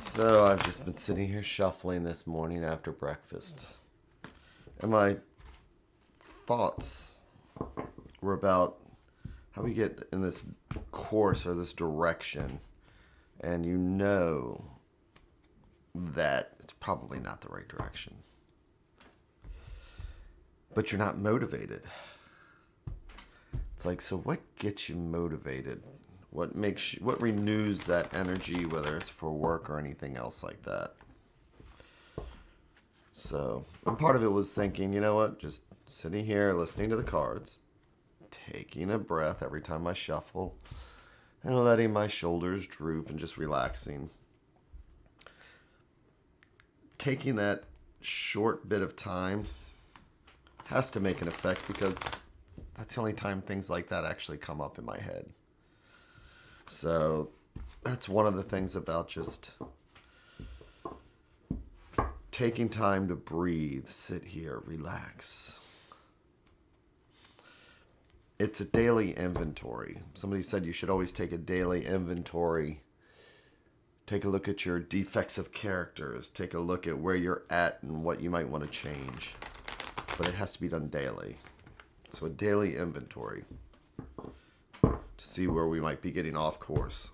So I've just been sitting here shuffling this morning after breakfast. And my thoughts were about how we get in this course or this direction, and you know that it's probably not the right direction. But you're not motivated. It's like, so what gets you motivated? What renews that energy, whether it's for work or anything else like that? So, and part of it was thinking, you know what, just sitting here, listening to the cards, taking a breath every time I shuffle, and letting my shoulders droop and just relaxing. Taking that short bit of time has to make an effect because that's the only time things like that actually come up in my head. So that's one of the things about just taking time to breathe, sit here, relax. It's a daily inventory. Somebody said you should always take a daily inventory. Take a look at your defects of characters. Take a look at where you're at and what you might want to change. But it has to be done daily. So a daily inventory to see where we might be getting off course.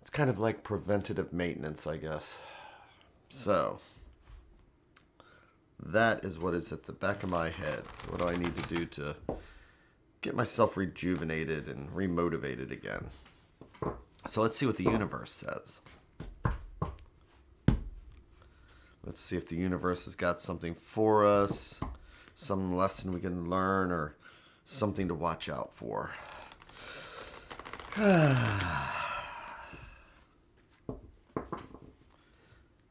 It's kind of like preventative maintenance, I guess. So that is what is at the back of my head. What do I need to do to get myself rejuvenated and remotivated again? So let's see what the universe says. Let's see if the universe has got something for us, some lesson we can learn, or something to watch out for.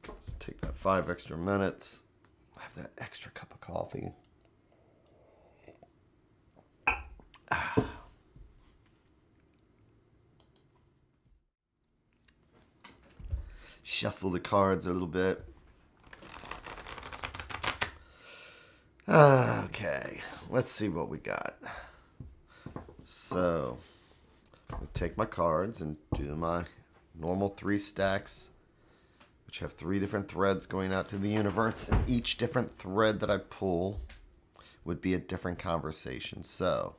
Let's take that 5 extra minutes. Have that extra cup of coffee. Shuffle the cards a little bit. Okay, let's see what we got. So, I take my cards and do my normal 3 stacks, which have 3 different threads going out to the universe, and each different thread that I pull would be a different conversation. So,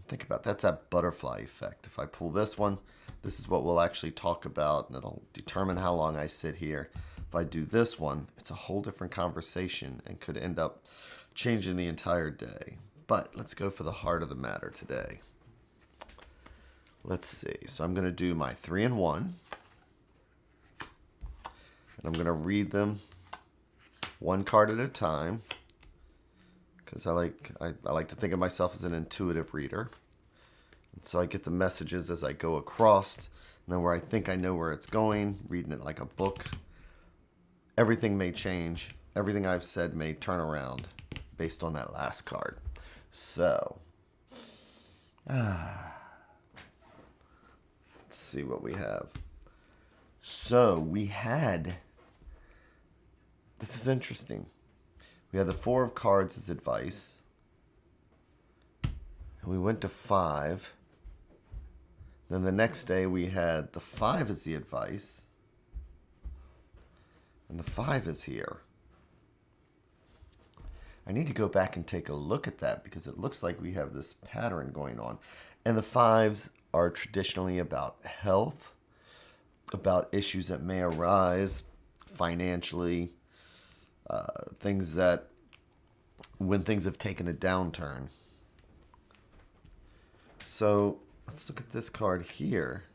think about that's that butterfly effect. If I pull this one, this is what we'll actually talk about, and it'll determine how long I sit here. If I do this one, it's a whole different conversation and could end up changing the entire day. But let's go for the heart of the matter today. Let's see. So I'm going to do my 3 and 1. And I'm going to read them one card at a time, because I like to think of myself as an intuitive reader. And so I get the messages as I go across, and then where I think I know where it's going, reading it like a book. Everything may change. Everything I've said may turn around based on that last card. So, let's see what we have. So, this is interesting. We had the 4 of cards as advice. And we went to 5. Then the next day we had the 5 as the advice. And the 5 is here. I need to go back and take a look at that because it looks like we have this pattern going on. And the 5s are traditionally about health, about issues that may arise financially, things that when things have taken a downturn. So let's look at this card here,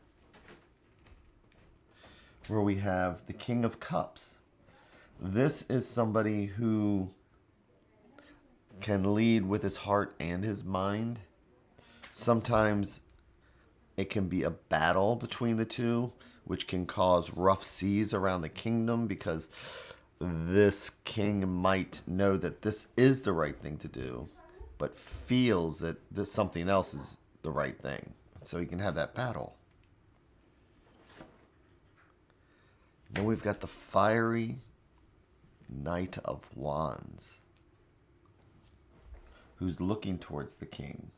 where we have the King of Cups. This is somebody who can lead with his heart and his mind. Sometimes it can be a battle between the two, which can cause rough seas around the kingdom because this king might know that this is the right thing to do, but feels that this something else is the right thing. So he can have that battle. Then we've got the fiery Knight of Wands, who's looking towards the king.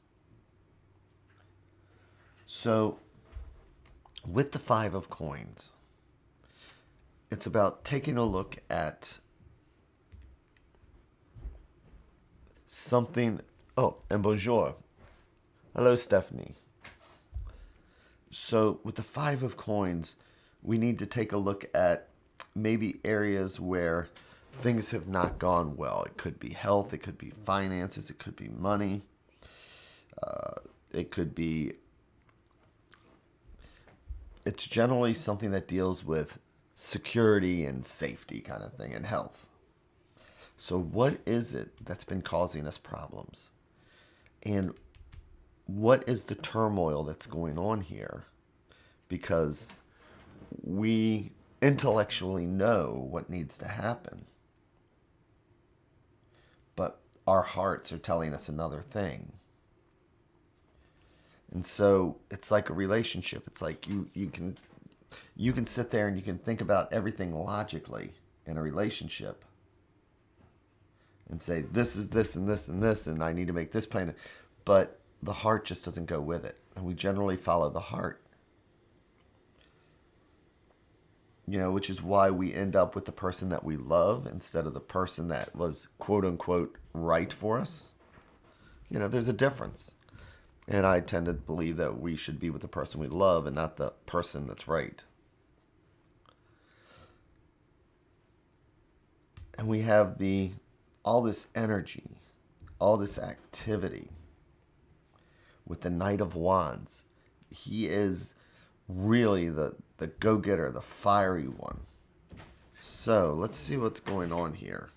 So with the 5 of coins, it's about taking a look at something. Oh, and bonjour. Hello, Stephanie. So with the Five of Coins, we need to take a look at maybe areas where things have not gone well. It could be health, it could be finances, it could be money, it could be... It's generally something that deals with security and safety kind of thing and health. So what is it that's been causing us problems? And what is the turmoil that's going on here? Because we intellectually know what needs to happen, but our hearts are telling us another thing. And so it's like a relationship. It's like you can sit there and you can think about everything logically in a relationship and say, this is this and this and this, and I need to make this plan. But the heart just doesn't go with it. And we generally follow the heart. Which is why we end up with the person that we love instead of the person that was quote unquote right for us. There's a difference. And I tend to believe that we should be with the person we love and not the person that's right. And we have all this energy, all this activity with the Knight of Wands. He is really the go-getter, the fiery one. So let's see what's going on here.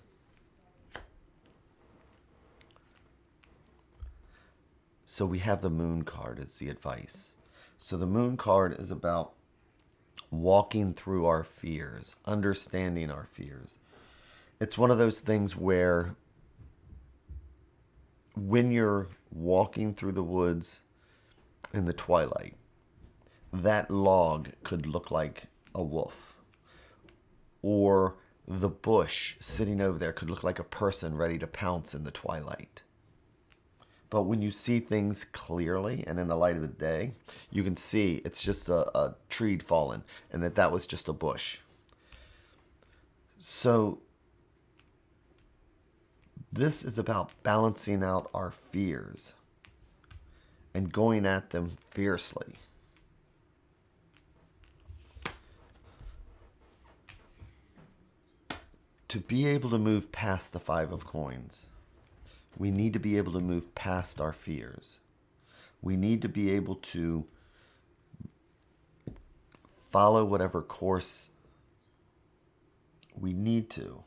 So we have the Moon card as the advice. So the Moon card is about walking through our fears, understanding our fears. It's one of those things where when you're walking through the woods in the twilight, that log could look like a wolf. Or the bush sitting over there could look like a person ready to pounce in the twilight. But when you see things clearly and in the light of the day, you can see it's just a tree fallen and that was just a bush. So this is about balancing out our fears and going at them fiercely. To be able to move past the Five of Coins, we need to be able to move past our fears. We need to be able to follow whatever course we need to.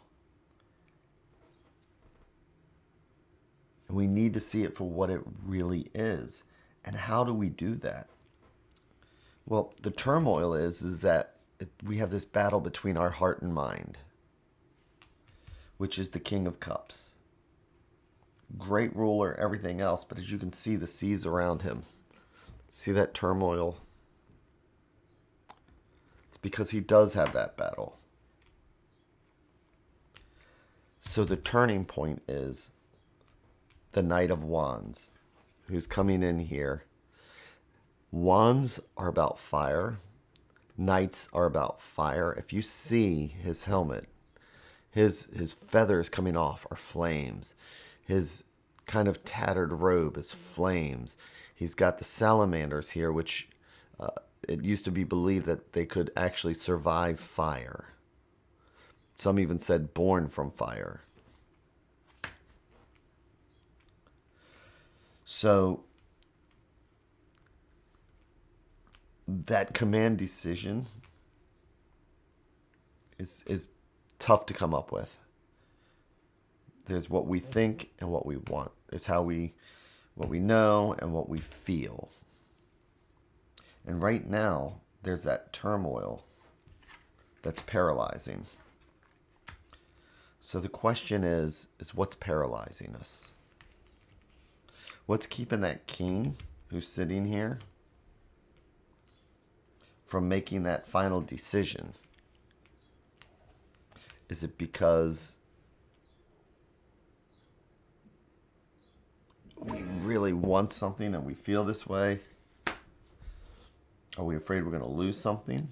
And we need to see it for what it really is. And how do we do that? Well, the turmoil is that we have this battle between our heart and mind, which is the King of Cups. Great ruler, everything else, but as you can see, the seas around him. See that turmoil? It's because he does have that battle. So the turning point is the Knight of Wands, who's coming in here. Wands are about fire. Knights are about fire. If you see his helmet, his feathers coming off are flames. His kind of tattered robe is flames. He's got the salamanders here, which it used to be believed that they could actually survive fire. Some even said born from fire. So that command decision is tough to come up with. There's what we think and what we want. There's what we know and what we feel. And right now, there's that turmoil that's paralyzing. So the question is what's paralyzing us? What's keeping that king who's sitting here from making that final decision? Is it because we really want something and we feel this way? Are we afraid we're going to lose something?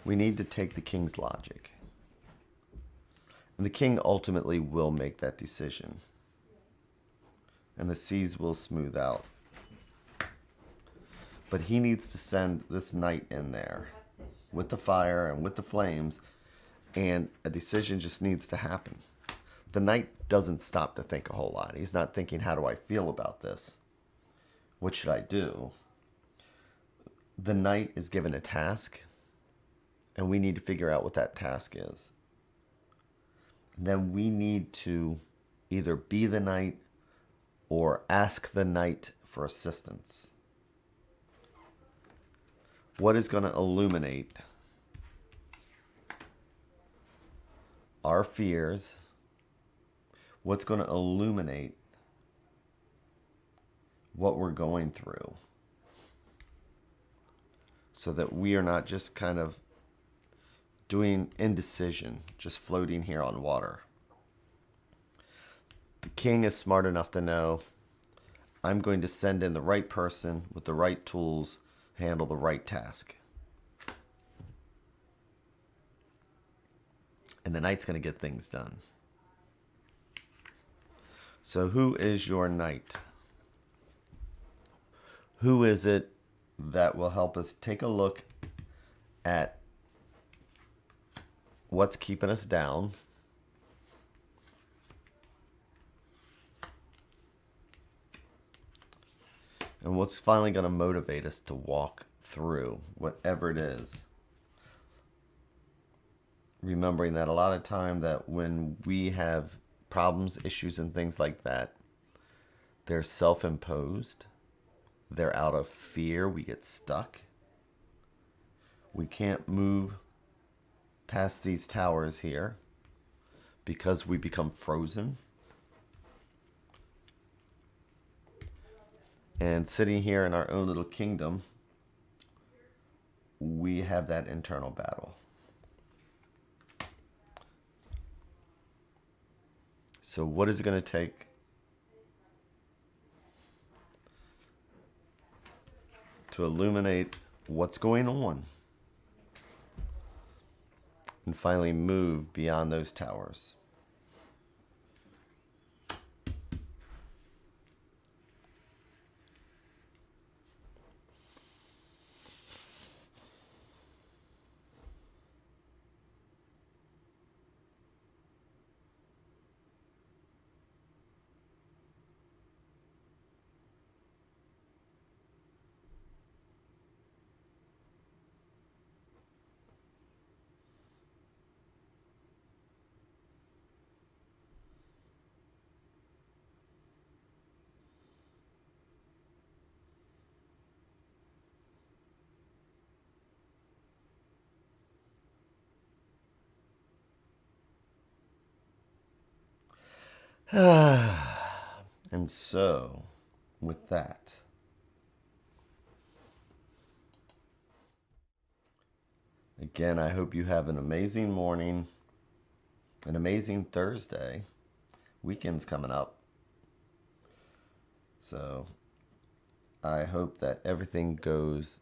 We need to take the king's logic. And the king ultimately will make that decision. And the seas will smooth out. But he needs to send this knight in there with the fire and with the flames, and a decision just needs to happen. The knight doesn't stop to think a whole lot. He's not thinking, how do I feel about this? What should I do? The knight is given a task, and we need to figure out what that task is. And then we need to either be the knight or ask the knight for assistance. What is going to illuminate our fears? What's going to illuminate what we're going through, so that we are not just kind of doing indecision, just floating here on water. The king is smart enough to know, I'm going to send in the right person with the right tools, handle the right task. And the knight's going to get things done. So who is your knight? Who is it that will help us take a look at what's keeping us down, and what's finally going to motivate us to walk through whatever it is? Remembering that a lot of time that when we have problems, issues, and things like that, they're self-imposed. They're out of fear. We get stuck. We can't move past these towers here because we become frozen. And sitting here in our own little kingdom, we have that internal battle. So what is it going to take to illuminate what's going on and finally move beyond those towers? And so, with that, again, I hope you have an amazing morning, an amazing Thursday. Weekend's coming up. So, I hope that everything goes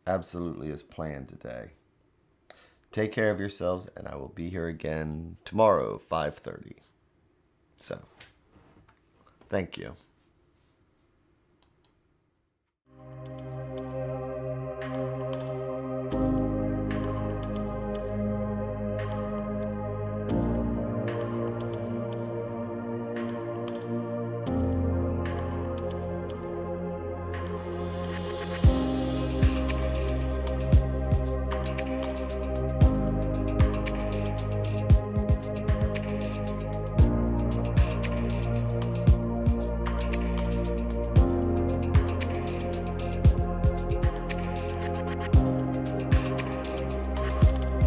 absolutely as planned today. Take care of yourselves, and I will be here again tomorrow, 5:30. So, thank you.